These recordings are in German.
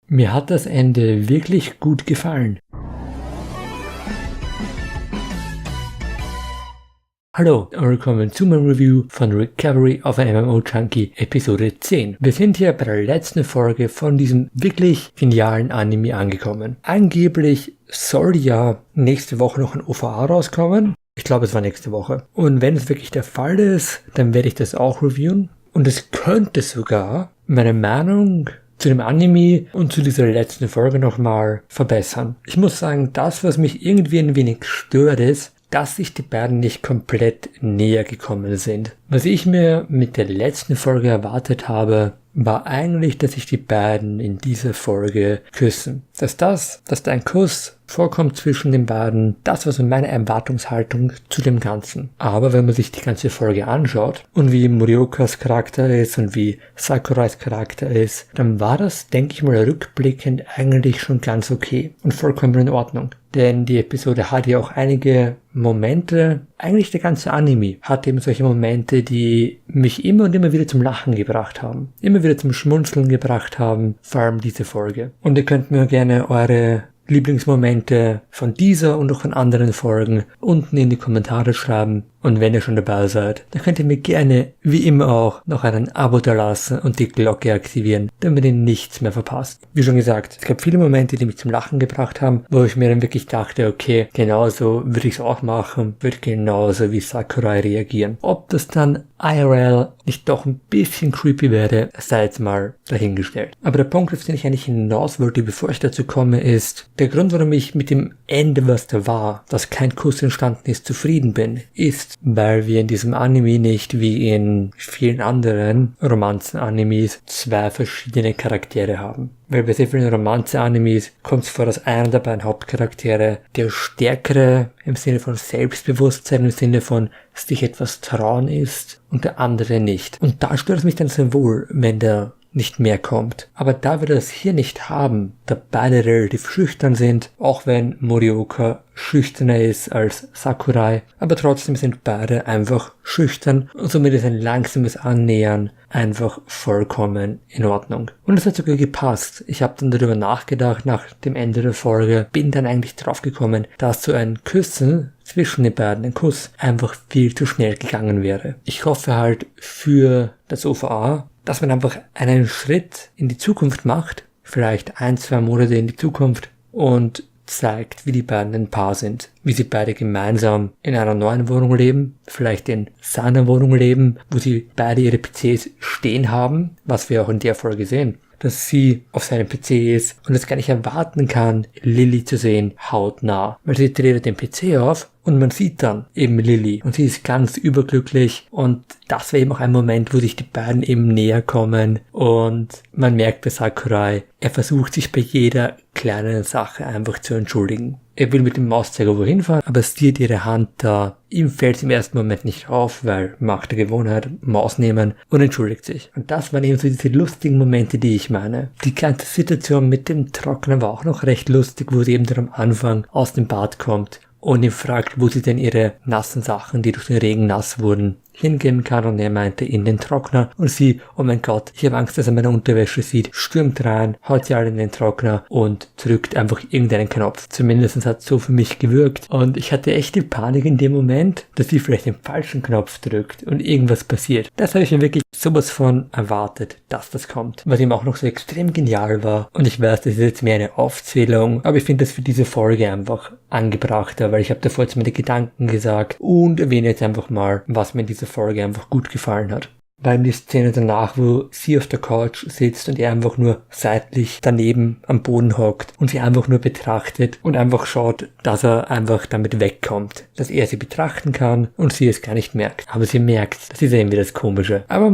Mir hat das Ende wirklich gut gefallen. Hallo und willkommen zu meinem Review von Recovery of an MMO Junkie Episode 10. Wir sind hier bei der letzten Folge von diesem wirklich genialen Anime angekommen. Angeblich soll ja nächste Woche noch ein OVA rauskommen. Ich glaube, es war nächste Woche. Und wenn es wirklich der Fall ist, dann werde ich das auch reviewen. Und es könnte sogar meine Meinung zu dem Anime und zu dieser letzten Folge nochmal verbessern. Ich muss sagen, das, was mich irgendwie ein wenig stört, ist, dass sich die beiden nicht komplett näher gekommen sind. Was ich mir mit der letzten Folge erwartet habe, war eigentlich, dass sich die beiden in dieser Folge küssen. Dass da ein Kuss vorkommt zwischen den beiden, das war so meine Erwartungshaltung zu dem Ganzen. Aber wenn man sich die ganze Folge anschaut und wie Moriokas Charakter ist und wie Sakurais Charakter ist, dann war das, denke ich mal, rückblickend eigentlich schon ganz okay und vollkommen in Ordnung. Denn die Episode hat ja auch einige Momente, eigentlich der ganze Anime hat eben solche Momente, die mich immer und immer wieder zum Lachen gebracht haben. Immer wieder zum Schmunzeln gebracht haben, vor allem diese Folge. Und ihr könnt mir gerne eure Lieblingsmomente von dieser und auch von anderen Folgen unten in die Kommentare schreiben. Und wenn ihr schon dabei seid, dann könnt ihr mir gerne, wie immer auch, noch einen Abo dalassen und die Glocke aktivieren, damit ihr nichts mehr verpasst. Wie schon gesagt, es gab viele Momente, die mich zum Lachen gebracht haben, wo ich mir dann wirklich dachte, okay, genauso würde ich es auch machen, würde genauso wie Sakurai reagieren. Ob das dann IRL nicht doch ein bisschen creepy wäre, sei jetzt mal dahingestellt. Aber der Punkt, auf den ich eigentlich hinaus wollte, bevor ich dazu komme, ist, der Grund, warum ich mit dem Ende, was da war, dass kein Kuss entstanden ist, zufrieden bin, ist, weil wir in diesem Anime nicht wie in vielen anderen Romanzen-Animes zwei verschiedene Charaktere haben. Weil bei sehr vielen Romanze-Animes kommt es vor, dass einer der beiden Hauptcharaktere der stärkere im Sinne von Selbstbewusstsein, im Sinne von sich etwas trauen ist und der andere nicht. Und da stört es mich dann sehr wohl, wenn der nicht mehr kommt. Aber da wir das hier nicht haben, da beide relativ schüchtern sind, auch wenn Morioka schüchterner ist als Sakurai, aber trotzdem sind beide einfach schüchtern und somit ist ein langsames Annähern einfach vollkommen in Ordnung. Und es hat sogar gepasst. Ich habe dann darüber nachgedacht nach dem Ende der Folge, bin dann eigentlich drauf gekommen, dass so ein Küssen zwischen den beiden, ein Kuss, einfach viel zu schnell gegangen wäre. Ich hoffe halt für das OVA, dass man einfach einen Schritt in die Zukunft macht, vielleicht 1-2 Monate in die Zukunft und zeigt, wie die beiden ein Paar sind, wie sie beide gemeinsam in einer neuen Wohnung leben, vielleicht in seiner Wohnung leben, wo sie beide ihre PCs stehen haben, was wir auch in der Folge sehen, dass sie auf seinem PC ist und es gar nicht erwarten kann, Lilly zu sehen, hautnah, weil sie dreht den PC auf und man sieht dann eben Lilly und sie ist ganz überglücklich und das wäre eben auch ein Moment, wo sich die beiden eben näher kommen und man merkt bei Sakurai, er versucht sich bei jeder kleinen Sache einfach zu entschuldigen. Er will mit dem Mauszeiger wohin fahren, aber sieht ihre Hand da. Ihm fällt es im ersten Moment nicht auf, weil Macht der Gewohnheit, Maus nehmen und entschuldigt sich. Und das waren eben so diese lustigen Momente, die ich meine. Die ganze Situation mit dem Trockner war auch noch recht lustig, wo sie eben dann am Anfang aus dem Bad kommt und ihn fragt, wo sie denn ihre nassen Sachen, die durch den Regen nass wurden, hingeben kann und er meinte in den Trockner und sie, oh mein Gott, ich habe Angst, dass er meine Unterwäsche sieht, stürmt rein, haut sie alle in den Trockner und drückt einfach irgendeinen Knopf. Zumindest hat es so für mich gewirkt und ich hatte echt die Panik in dem Moment, dass sie vielleicht den falschen Knopf drückt und irgendwas passiert. Das habe ich mir wirklich sowas von erwartet, dass das kommt. Was ihm auch noch so extrem genial war und ich weiß, das ist jetzt mehr eine Aufzählung, aber ich finde das für diese Folge einfach angebrachter, weil ich habe davor jetzt meine Gedanken gesagt und erwähne jetzt einfach mal, was mir in dieser Folge einfach gut gefallen hat. Weil die Szene danach, wo sie auf der Couch sitzt und er einfach nur seitlich daneben am Boden hockt und sie einfach nur betrachtet und einfach schaut, dass er einfach damit wegkommt. Dass er sie betrachten kann und sie es gar nicht merkt. Aber sie merkt, das ist irgendwie das Komische. Aber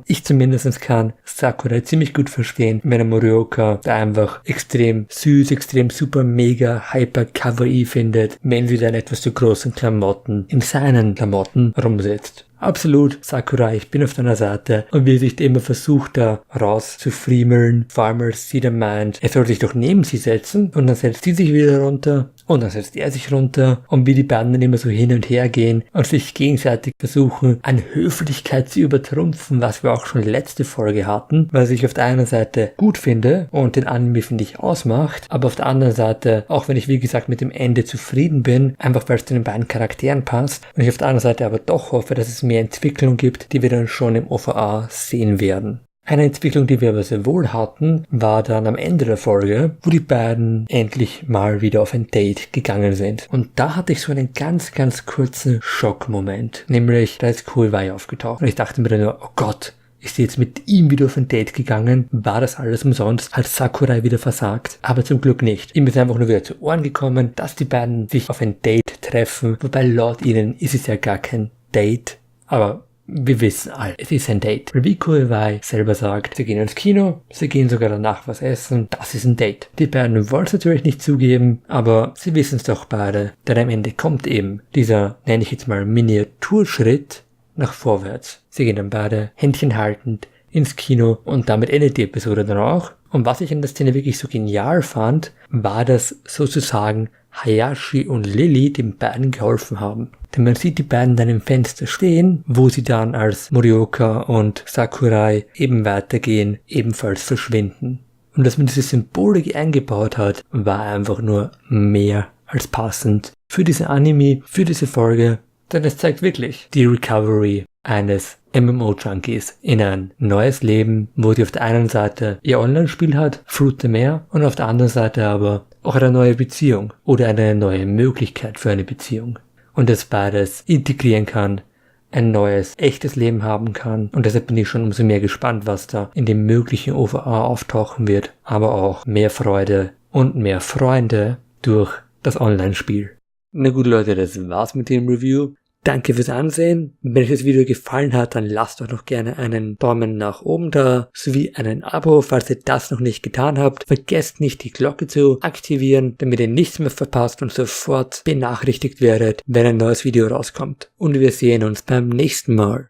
ich zumindest kann Sakurai ziemlich gut verstehen, wenn er Morioka da einfach extrem süß, extrem super, mega, hyper, kawaii findet, wenn sie dann etwas zu großen Klamotten in seinen Klamotten rumsitzt. Absolut, Sakurai, ich bin auf deiner Seite. Und wie er sich immer versucht, da rauszufriemeln, vor allem als sie dann meint, er soll sich doch neben sie setzen und dann setzt sie sich wieder runter und dann setzt er sich runter und wie die beiden dann immer so hin und her gehen und sich gegenseitig versuchen, an Höflichkeit zu übertrumpfen, was wir auch schon letzte Folge hatten, was ich auf der einen Seite gut finde und den Anime, finde ich, ausmacht, aber auf der anderen Seite, auch wenn ich wie gesagt mit dem Ende zufrieden bin, einfach weil es zu den beiden Charakteren passt und ich auf der anderen Seite aber doch hoffe, dass es mehr Entwicklung gibt, die wir dann schon im OVA sehen werden. Eine Entwicklung, die wir aber sehr wohl hatten, war dann am Ende der Folge, wo die beiden endlich mal wieder auf ein Date gegangen sind. Und da hatte ich so einen ganz, ganz kurzen Schockmoment. Nämlich, da ist Kuiwai aufgetaucht. Und ich dachte mir dann nur, oh Gott, ist sie jetzt mit ihm wieder auf ein Date gegangen? War das alles umsonst? Hat Sakurai wieder versagt? Aber zum Glück nicht. Ihm ist einfach nur wieder zu Ohren gekommen, dass die beiden sich auf ein Date treffen. Wobei laut ihnen ist es ja gar kein Date. Aber wir wissen alle, es ist ein Date. Wie Kuiwai selber sagt, sie gehen ins Kino, sie gehen sogar danach was essen, das ist ein Date. Die beiden wollen es natürlich nicht zugeben, aber sie wissen es doch beide, denn am Ende kommt eben dieser, nenne ich jetzt mal, Miniaturschritt nach vorwärts. Sie gehen dann beide, Händchen haltend, ins Kino und damit endet die Episode dann auch. Und was ich an der Szene wirklich so genial fand, war, dass sozusagen Hayashi und Lily den beiden geholfen haben. Denn man sieht die beiden dann im Fenster stehen, wo sie dann als Morioka und Sakurai eben weitergehen, ebenfalls verschwinden. Und dass man diese Symbolik eingebaut hat, war einfach nur mehr als passend für diese Anime, für diese Folge. Denn es zeigt wirklich die Recovery eines MMO Junkies in ein neues Leben, wo sie auf der einen Seite ihr Online-Spiel hat, Fruits de Mer, und auf der anderen Seite aber auch eine neue Beziehung oder eine neue Möglichkeit für eine Beziehung. Und das beides integrieren kann, ein neues, echtes Leben haben kann. Und deshalb bin ich schon umso mehr gespannt, was da in dem möglichen OVA auftauchen wird. Aber auch mehr Freude und mehr Freunde durch das Online-Spiel. Na gut Leute, das war's mit dem Review. Danke fürs Ansehen. Wenn euch das Video gefallen hat, dann lasst doch noch gerne einen Daumen nach oben da, sowie einen Abo, falls ihr das noch nicht getan habt. Vergesst nicht, die Glocke zu aktivieren, damit ihr nichts mehr verpasst und sofort benachrichtigt werdet, wenn ein neues Video rauskommt. Und wir sehen uns beim nächsten Mal.